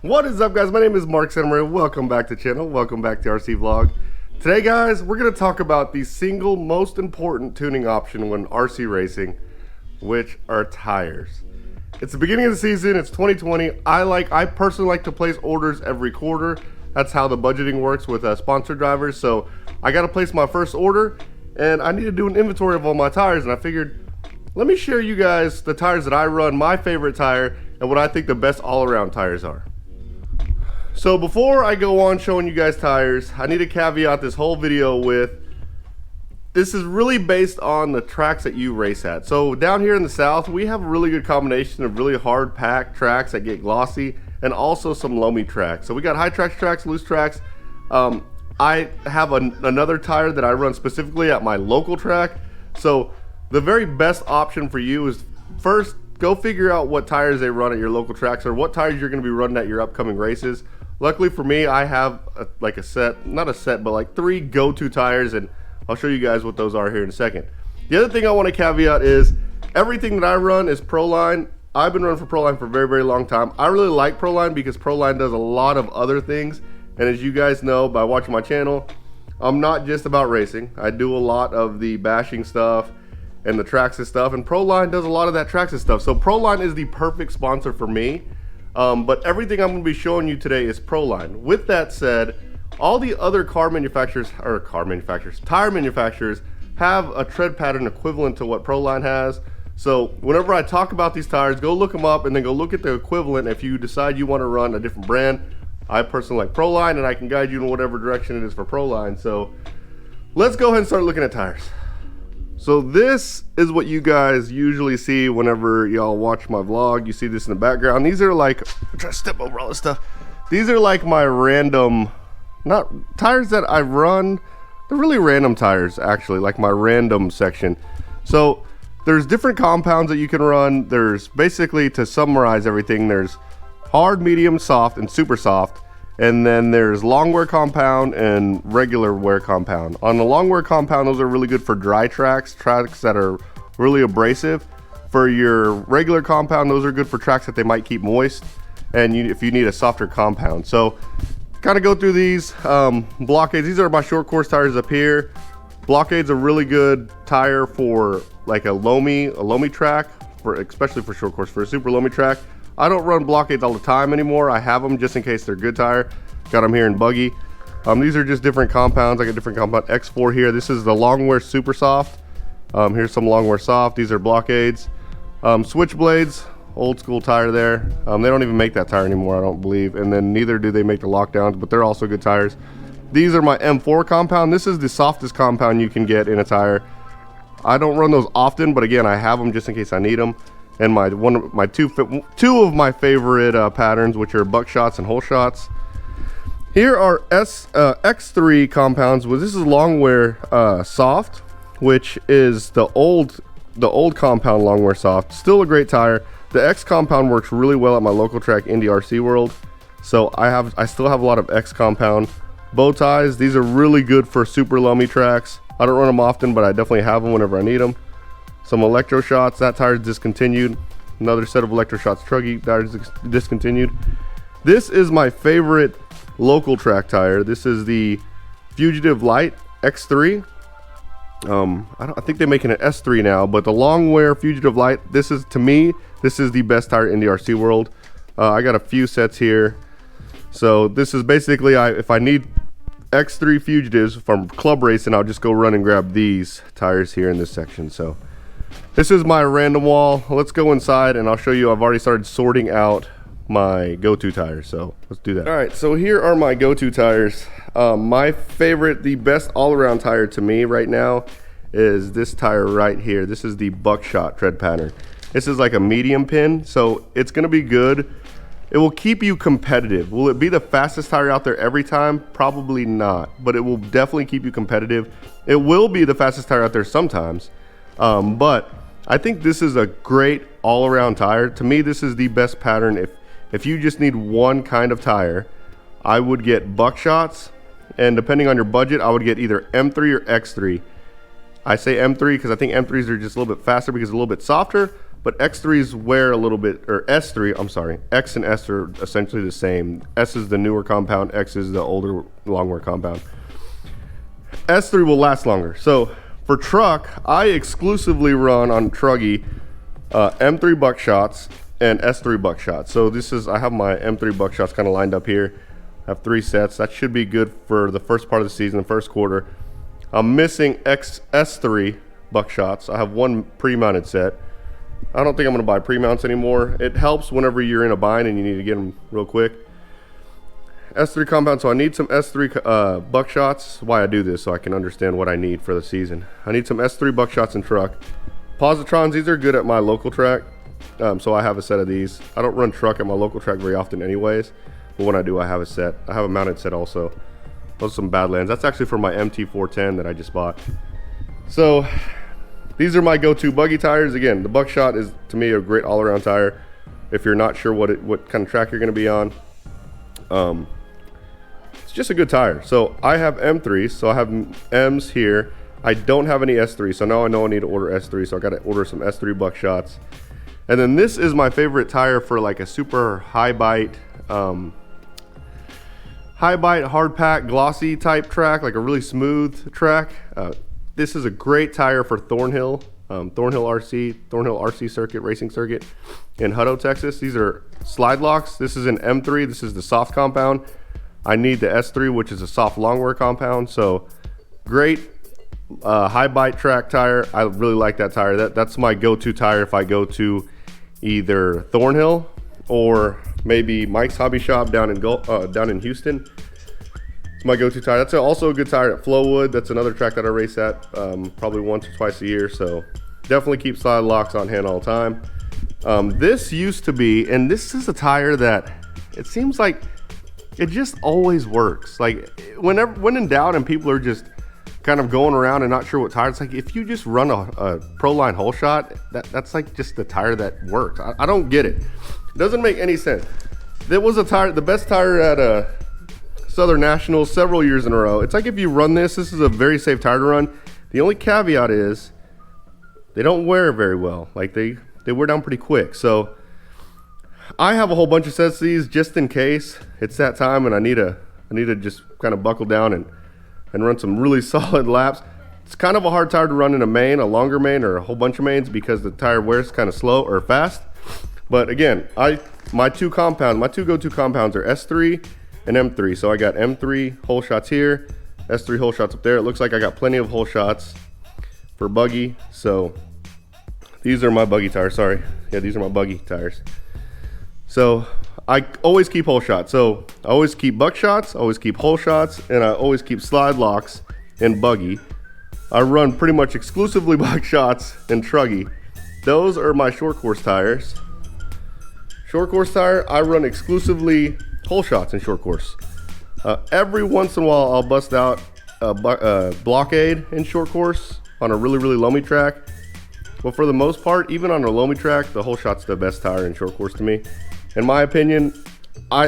What is up, guys? My name is Mark Santamaria. Welcome back to the channel. Welcome back to RC Vlog. Today, guys, we're going to talk about the single most important tuning option when RC racing, which are tires. It's the beginning of the season. It's 2020. I personally like to place orders every quarter. That's how the budgeting works with sponsored drivers. So I got to place my first order, and I need to do an inventory of all my tires. And I figured, let me share you guys the tires that I run, my favorite tire, and what I think the best all-around tires are. So before I go on showing you guys tires, I need to caveat this whole video with, this is really based on the tracks that you race at. So down here in the South, we have a really good combination of really hard packed tracks that get glossy, and also some loamy tracks. So we got high tracks, loose tracks. I have another tire that I run specifically at my local track. So the very best option for you is first go figure out what tires they run at your local tracks, or what tires you're going to be running at your upcoming races. Luckily for me, I have like three go-to tires, and I'll show you guys what those are here in a second. The other thing I want to caveat is everything that I run is Proline. I've been running for Proline for a very, very long time. I really like Proline because Proline does a lot of other things, and as you guys know by watching my channel, I'm not just about racing. I do a lot of the bashing stuff and the Traxxas stuff, and Proline does a lot of that Traxxas stuff. So Proline is the perfect sponsor for me, but everything I'm going to be showing you today is Proline. With that said, all the other tire manufacturers have a tread pattern equivalent to what Proline has. So whenever I talk about these tires, go look them up and then go look at the equivalent if you decide you want to run a different brand. I personally like Proline, and I can guide you in whatever direction it is for Proline. So let's go ahead and start looking at tires. So this is what you guys usually see whenever y'all watch my vlog. You see this in the background. These are like, I'm trying to step over all this stuff. These are like my random, not tires that I run. They're really random tires, actually, like my random section. So there's different compounds that you can run. There's basically, to summarize everything, there's hard, medium, soft, and super soft. And then there's long wear compound and regular wear compound. On the long wear compound, those are really good for dry tracks that are really abrasive. For your regular compound, those are good for tracks that they might keep moist, and if you need a softer compound. So kind of go through these blockades. These are my short course tires up here. Blockade's a really good tire for like a loamy track, especially for short course. For a super loamy track, I don't run blockades all the time anymore. I have them just in case they're a good tire. Got them here in Buggy. These are just different compounds. I got different compound X4 here. This is the Longwear Super Soft. Here's some Longwear Soft. These are blockades. Switchblades, old school tire there. They don't even make that tire anymore, I don't believe. And then neither do they make the lockdowns, but they're also good tires. These are my M4 compound. This is the softest compound you can get in a tire. I don't run those often, but again, I have them just in case I need them. And two of my favorite patterns, which are buckshots and hole shots. Here are X3 compounds. This is Longwear Soft, which is the old compound Longwear Soft. Still a great tire. The X compound works really well at my local track, Indy RC World. So I still have a lot of X compound bow ties. These are really good for super loamy tracks. I don't run them often, but I definitely have them whenever I need them. Some electro shots. That tire is discontinued. Another set of electro shots Truggy tires discontinued. This is my favorite local track tire. This is the Fugitive Light X3. I think they're making an S3 now, but the Longwear Fugitive Light, to me, this is the best tire in the RC world. I got a few sets here. So this is basically, if I need X3 Fugitives from club racing, I'll just go run and grab these tires here in this section. So this is my random wall. Let's go inside and I'll show you. I've already started sorting out my go-to tires, so let's do that. All right, so here are my go-to tires. My favorite, the best all-around tire to me right now is this tire right here. This is the Buckshot tread pattern. This is like a medium pin, so it's gonna be good. It will keep you competitive. Will it be the fastest tire out there every time? Probably not, but it will definitely keep you competitive. It will be the fastest tire out there sometimes, but I think this is a great all-around tire. To me, this is the best pattern. If you just need one kind of tire, I would get Buckshots, and depending on your budget, I would get either M3 or X3. I say M3 because I think M3s are just a little bit faster because it's a little bit softer, but X3s wear a little bit, or S3, I'm sorry, X and S are essentially the same. S is the newer compound, X is the older long wear compound. S3 will last longer. So for truck, I exclusively run on Truggy M3 buckshots and S3 buckshots. So this is, I have my M3 buckshots kind of lined up here. I have 3 sets. That should be good for the first part of the season, the first quarter. I'm missing S3 buckshots. I have 1 pre-mounted set. I don't think I'm going to buy pre-mounts anymore. It helps whenever you're in a bind and you need to get them real quick. S3 compound, so I need some S3 buckshots. Why I do this, so I can understand what I need for the season. I need some S3 buckshots in truck. Positrons, these are good at my local track, so I have a set of these. I don't run truck at my local track very often anyways, but when I do, I have a set. I have a mounted set also. Those are some Badlands. That's actually for my MT410 that I just bought. So these are my go-to buggy tires. Again, the buckshot is, to me, a great all-around tire if you're not sure what kind of track you're going to be on. It's just a good tire. So I have M3s, so I have M's here. I don't have any S3, so now I know I need to order S3, so I got to order some S3 buckshots. And then this is my favorite tire for like a super high bite, hard pack, glossy type track, like a really smooth track. This is a great tire for Thornhill RC circuit, racing circuit in Hutto, Texas. These are slide locks. This is an M3. This is the soft compound. I need the S3, which is a soft long wear compound. So great high bite track tire. I really like that tire. That's my go-to tire if I go to either Thornhill or maybe Mike's Hobby Shop down in Houston. It's my go-to tire. That's also a good tire at Flowwood. That's another track that I race at probably once or twice a year. So definitely keep slide locks on hand all the time. This used to be, and this is a tire that it seems like it just always works. Like when in doubt and people are just kind of going around and not sure what tire, it's like if you just run a Proline hole shot, that's like just the tire that works. I don't get it. It doesn't make any sense. There was a tire, the best tire at Southern Nationals several years in a row. It's like if you run this is a very safe tire to run. The only caveat is they don't wear very well. Like they wear down pretty quick. So I have a whole bunch of sets of these just in case it's that time and I need to just kind of buckle down and run some really solid laps. It's kind of a hard tire to run in a main, a longer main, or a whole bunch of mains because the tire wears kind of slow or fast. But again, my two go-to compounds are S3 and M3. So I got M3 hole shots here, S3 hole shots up there. It looks like I got plenty of hole shots for buggy. So these are my buggy tires, sorry. Yeah, these are my buggy tires. So I always keep hole shots. So I always keep buckshots, I always keep hole shots, and I always keep slide locks and buggy. I run pretty much exclusively buckshots and truggy. Those are my short course tires. Short course tire, I run exclusively hole shots in short course. Every once in a while I'll bust out a blockade in short course on a really loamy track. But for the most part, even on a loamy track, the hole shot's the best tire in short course to me. In my opinion, I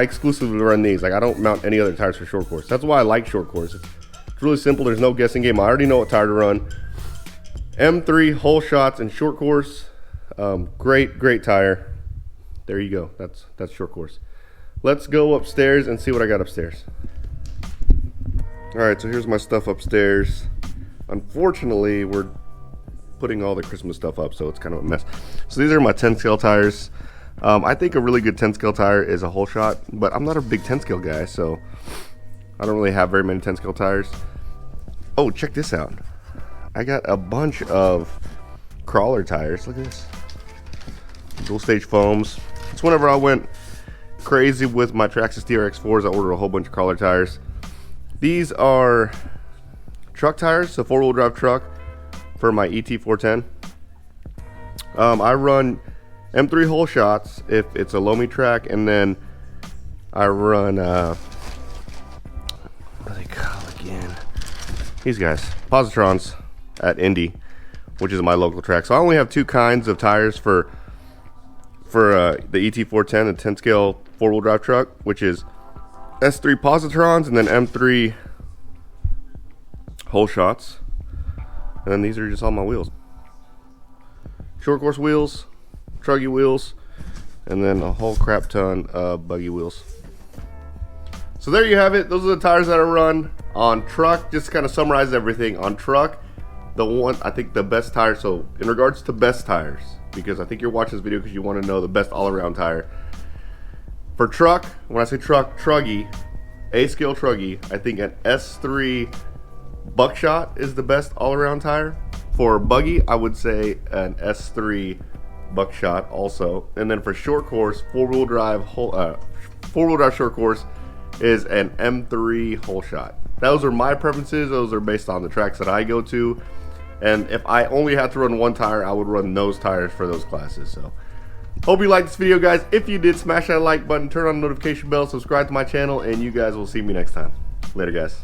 exclusively run these. Like I don't mount any other tires for short course. That's why I like short course. It's really simple. There's no guessing game. I already know what tire to run. M3 hole shots in short course. Great tire. There you go. That's short course. Let's go upstairs and see what I got upstairs. All right, so here's my stuff upstairs. Unfortunately, we're putting all the Christmas stuff up, so it's kind of a mess. So these are my 10 scale tires. I think a really good 10 scale tire is a hole shot, but I'm not a big 10 scale guy, so I don't really have very many 10 scale tires. Oh, check this out. I got a bunch of crawler tires. Look at this. Dual stage foams. It's whenever I went crazy with my Traxxas TRX4s, I ordered a whole bunch of crawler tires. These are truck tires, so 4-wheel drive truck for my ET410. I run M3 hole shots if it's a loamy track, and then I run what do they call again? These guys, Positrons at Indy, which is my local track. So I only have two kinds of tires for the ET410, the 10 scale 4-wheel drive truck, which is S3 Positrons and then M3 hole shots. And then these are just all my wheels. short course wheels, truggy wheels, and then a whole crap ton of buggy wheels. So there you have it. Those are the tires that I run on truck. Just to kind of summarize everything on truck. I think the best tire. So in regards to best tires, because I think you're watching this video because you want to know the best all-around tire. For truck, when I say truck, truggy, A-scale truggy, I think an S3 buckshot is the best all-around tire. For buggy, I would say an S3 buckshot also. And then for short course, four-wheel drive short course is an M3 whole shot. Those are my preferences. Those are based on the tracks that I go to. And if I only had to run one tire, I would run those tires for those classes. So hope you liked this video, guys. If you did, smash that like button, turn on the notification bell, subscribe to my channel, and you guys will see me next time. Later, guys.